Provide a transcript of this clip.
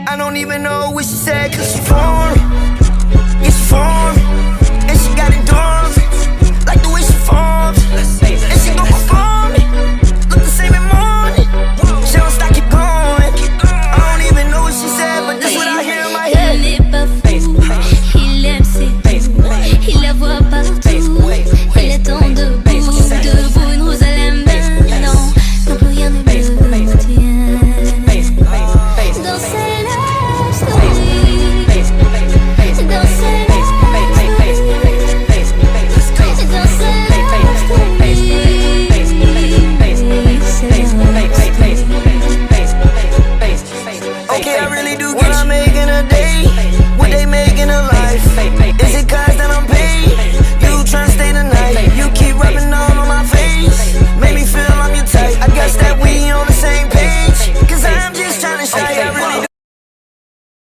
I don't even know what she said, cause she foreign. Yeah, she foreign. And she got it done. Like the way she forms. And she gon' perform it. Look the same in morning. She don't stop, keep going. I don't even know what she said, but this what I hear in my head. Il n'est pas fou, il aime ses goûts, il la voit partout, il attend debout, debout, une rose à la main, non plus rien ne le tient. Dans ses love stories, dans ses love stories, dans ses love stories. Okay, I really do get what I make in a day.